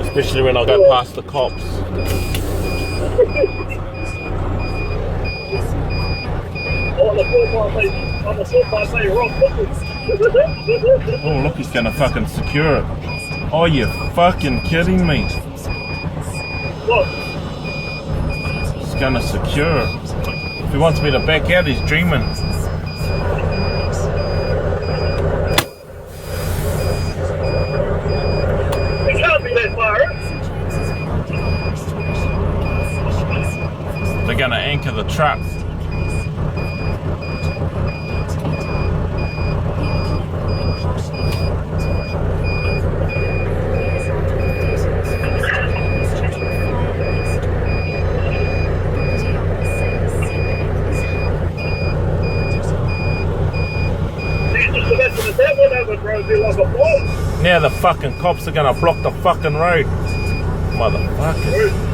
Especially when I go past the cops. Oh, look, he's gonna fucking secure it. Oh, you fucking kidding me? What? He's gonna secure it. If he wants me to back out, he's dreaming. It can't be that far. They're gonna anchor the truck. Now the fucking cops are gonna block the fucking road. Motherfuckers.